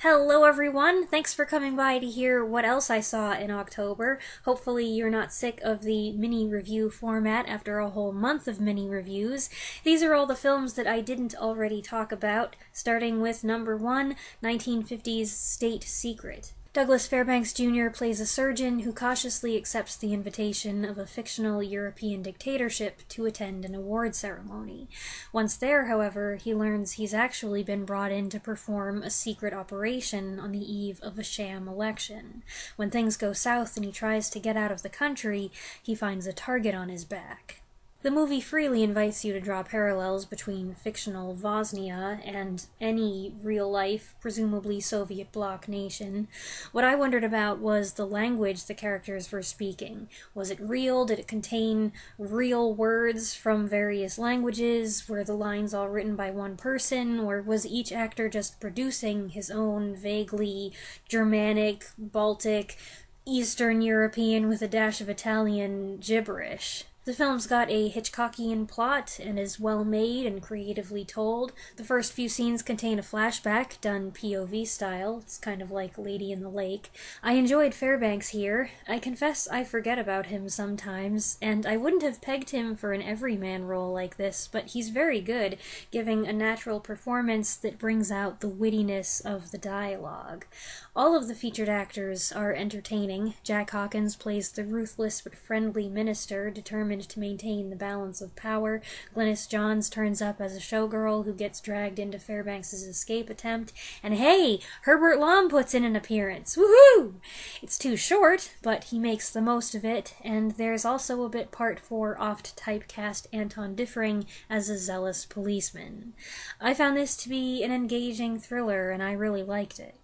Hello everyone! Thanks for coming by to hear what else I saw in October. Hopefully you're not sick of the mini review format after a whole month of mini reviews. These are all the films that I didn't already talk about, starting with number 1, 1950's State Secret. Douglas Fairbanks Jr. plays a surgeon who cautiously accepts the invitation of a fictional European dictatorship to attend an award ceremony. Once there, however, he learns he's actually been brought in to perform a secret operation on the eve of a sham election. When things go south and he tries to get out of the country, he finds a target on his back. The movie freely invites you to draw parallels between fictional Bosnia and any real-life, presumably Soviet bloc nation. What I wondered about was the language the characters were speaking. Was it real? Did it contain real words from various languages? Were the lines all written by one person? Or was each actor just producing his own vaguely Germanic, Baltic, Eastern European with a dash of Italian gibberish? The film's got a Hitchcockian plot and is well made and creatively told. The first few scenes contain a flashback, done POV style. It's kind of like Lady in the Lake. I enjoyed Fairbanks here. I confess I forget about him sometimes, and I wouldn't have pegged him for an everyman role like this, but he's very good, giving a natural performance that brings out the wittiness of the dialogue. All of the featured actors are entertaining. Jack Hawkins plays the ruthless but friendly minister, determined to maintain the balance of power. Glynis Johns turns up as a showgirl who gets dragged into Fairbanks' escape attempt. And hey, Herbert Lom puts in an appearance! Woohoo! It's too short, but he makes the most of it, and there's also a bit part for oft-typecast Anton Diffring as a zealous policeman. I found this to be an engaging thriller, and I really liked it.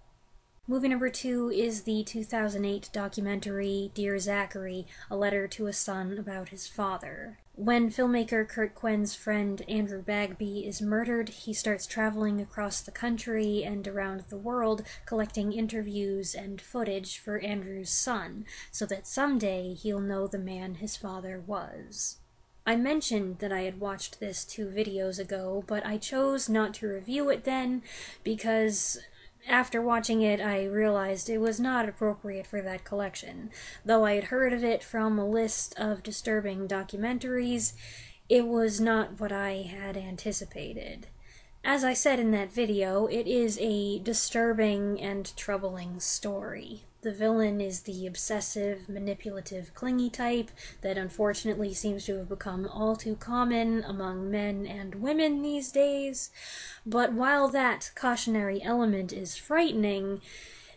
Movie number 2 is the 2008 documentary Dear Zachary, a letter to a son about his father. When filmmaker Kurt Quinn's friend Andrew Bagby is murdered, he starts traveling across the country and around the world collecting interviews and footage for Andrew's son, so that someday he'll know the man his father was. I mentioned that I had watched this 2 videos ago, but I chose not to review it then because after watching it, I realized it was not appropriate for that collection. Though I had heard of it from a list of disturbing documentaries, it was not what I had anticipated. As I said in that video, it is a disturbing and troubling story. The villain is the obsessive, manipulative, clingy type that unfortunately seems to have become all too common among men and women these days. But while that cautionary element is frightening,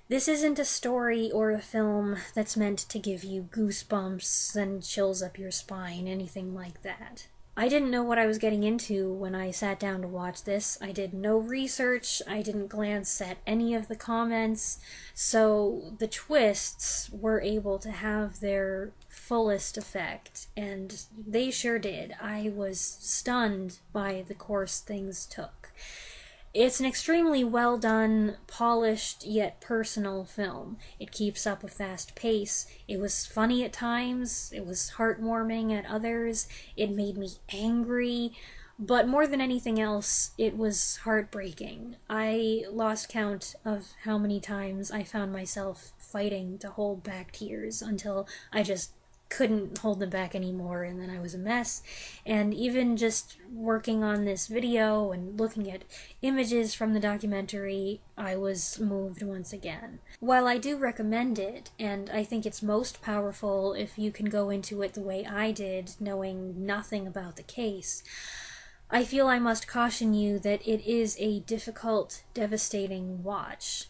this isn't a story or a film that's meant to give you goosebumps and chills up your spine, anything like that. I didn't know what I was getting into when I sat down to watch this. I did no research, I didn't glance at any of the comments, so the twists were able to have their fullest effect, and they sure did. I was stunned by the course things took. It's an extremely well done, polished, yet personal film. It keeps up a fast pace. It was funny at times, it was heartwarming at others, it made me angry, but more than anything else, it was heartbreaking. I lost count of how many times I found myself fighting to hold back tears until I just couldn't hold them back anymore, and then I was a mess. And even just working on this video and looking at images from the documentary, I was moved once again. While I do recommend it, and I think it's most powerful if you can go into it the way I did, knowing nothing about the case, I feel I must caution you that it is a difficult, devastating watch.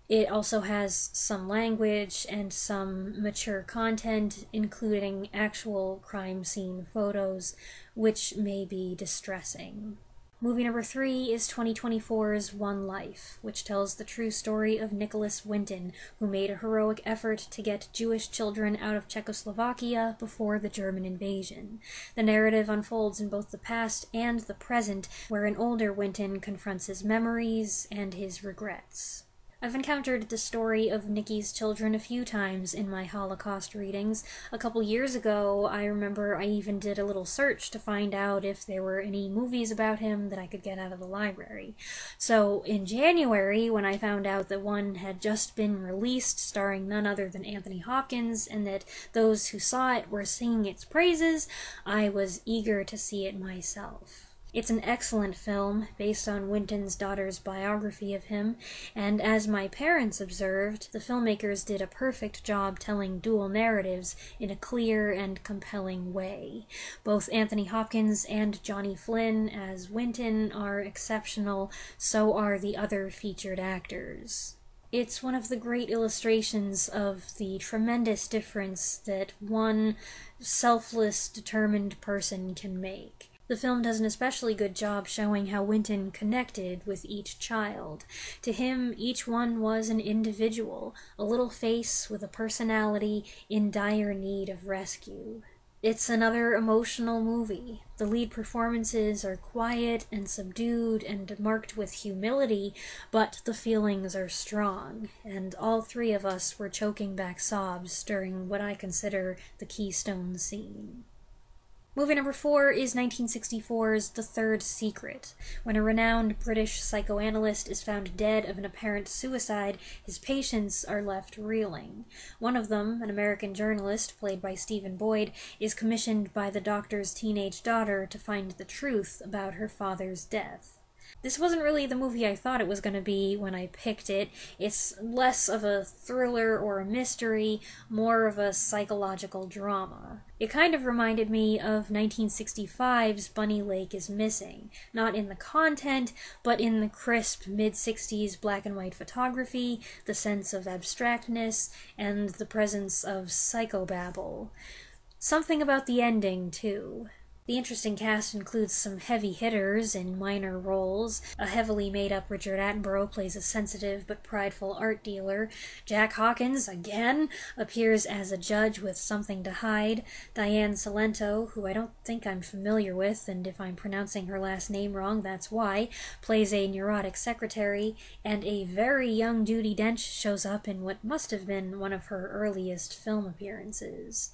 It also has some language and some mature content, including actual crime scene photos, which may be distressing. Movie number 3 is 2024's One Life, which tells the true story of Nicholas Winton, who made a heroic effort to get Jewish children out of Czechoslovakia before the German invasion. The narrative unfolds in both the past and the present, where an older Winton confronts his memories and his regrets. I've encountered the story of Nicky's children a few times in my Holocaust readings. A couple years ago, I remember I even did a little search to find out if there were any movies about him that I could get out of the library. So, in January, when I found out that one had just been released starring none other than Anthony Hopkins, and that those who saw it were singing its praises, I was eager to see it myself. It's an excellent film, based on Winton's daughter's biography of him, and as my parents observed, the filmmakers did a perfect job telling dual narratives in a clear and compelling way. Both Anthony Hopkins and Johnny Flynn as Winton are exceptional, so are the other featured actors. It's one of the great illustrations of the tremendous difference that one selfless, determined person can make. The film does an especially good job showing how Winton connected with each child. To him, each one was an individual, a little face with a personality in dire need of rescue. It's another emotional movie. The lead performances are quiet and subdued and marked with humility, but the feelings are strong, and all three of us were choking back sobs during what I consider the keystone scene. Movie number 4 is 1964's The Third Secret. When a renowned British psychoanalyst is found dead of an apparent suicide, his patients are left reeling. One of them, an American journalist played by Stephen Boyd, is commissioned by the doctor's teenage daughter to find the truth about her father's death. This wasn't really the movie I thought it was going to be when I picked it. It's less of a thriller or a mystery, more of a psychological drama. It kind of reminded me of 1965's Bunny Lake is Missing, not in the content, but in the crisp mid-60s black and white photography, the sense of abstractness, and the presence of psychobabble. Something about the ending, too. The interesting cast includes some heavy hitters in minor roles. A heavily made-up Richard Attenborough plays a sensitive but prideful art dealer. Jack Hawkins, again, appears as a judge with something to hide. Diane Salento, who I don't think I'm familiar with, and if I'm pronouncing her last name wrong, that's why, plays a neurotic secretary, and a very young Judi Dench shows up in what must have been one of her earliest film appearances.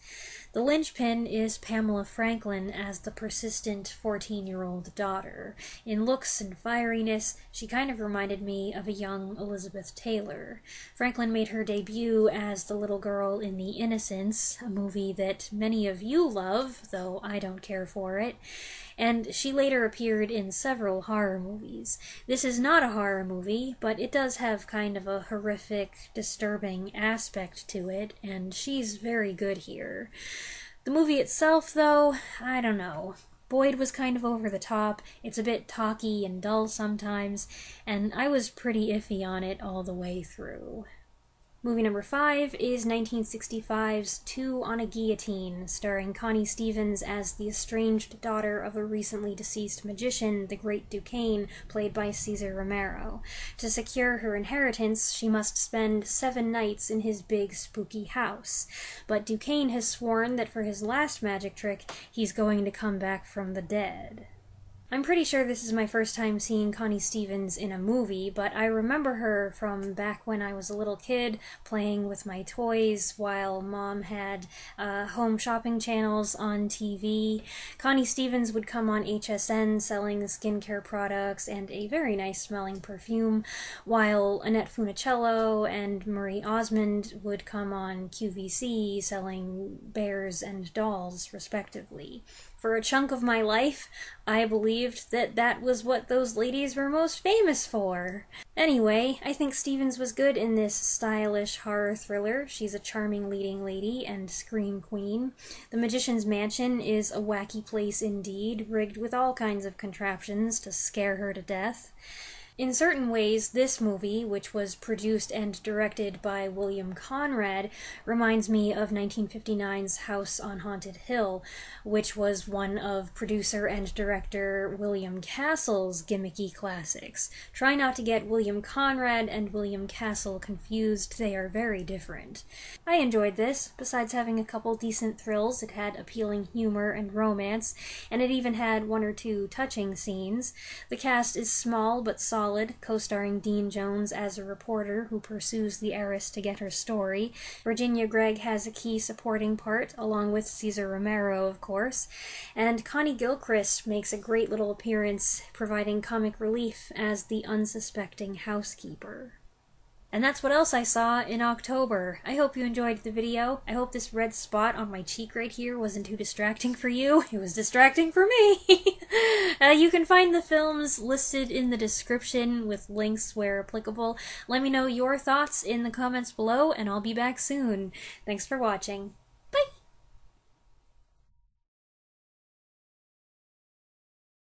The linchpin is Pamela Franklin as the persistent 14-year-old daughter. In looks and fieriness, she kind of reminded me of a young Elizabeth Taylor. Franklin made her debut as the little girl in The Innocents, a movie that many of you love, though I don't care for it, and she later appeared in several horror movies. This is not a horror movie, but it does have kind of a horrific, disturbing aspect to it, and she's very good here. The movie itself, though, I don't know. Boyd was kind of over the top, it's a bit talky and dull sometimes, and I was pretty iffy on it all the way through. Movie number 5 is 1965's Two on a Guillotine, starring Connie Stevens as the estranged daughter of a recently deceased magician, the Great Duquesne, played by Cesar Romero. To secure her inheritance, she must spend 7 nights in his big, spooky house. But Duquesne has sworn that for his last magic trick, he's going to come back from the dead. I'm pretty sure this is my first time seeing Connie Stevens in a movie, but I remember her from back when I was a little kid playing with my toys while Mom had home shopping channels on TV. Connie Stevens would come on HSN selling skincare products and a very nice smelling perfume, while Annette Funicello and Marie Osmond would come on QVC selling bears and dolls, respectively. For a chunk of my life, I believed that that was what those ladies were most famous for. Anyway, I think Stevens was good in this stylish horror thriller. She's a charming leading lady and scream queen. The Magician's Mansion is a wacky place indeed, rigged with all kinds of contraptions to scare her to death. In certain ways, this movie, which was produced and directed by William Conrad, reminds me of 1959's House on Haunted Hill, which was one of producer and director William Castle's gimmicky classics. Try not to get William Conrad and William Castle confused, they are very different. I enjoyed this. Besides having a couple decent thrills, it had appealing humor and romance, and it even had 1 or 2 touching scenes. The cast is small but solid, solid, co-starring Dean Jones as a reporter who pursues the heiress to get her story. Virginia Gregg has a key supporting part, along with Cesar Romero, of course. And Connie Gilchrist makes a great little appearance, providing comic relief as the unsuspecting housekeeper. And that's what else I saw in October. I hope you enjoyed the video. I hope this red spot on my cheek right here wasn't too distracting for you. It was distracting for me. You can find the films listed in the description with links where applicable. Let me know your thoughts in the comments below, and I'll be back soon. Thanks for watching.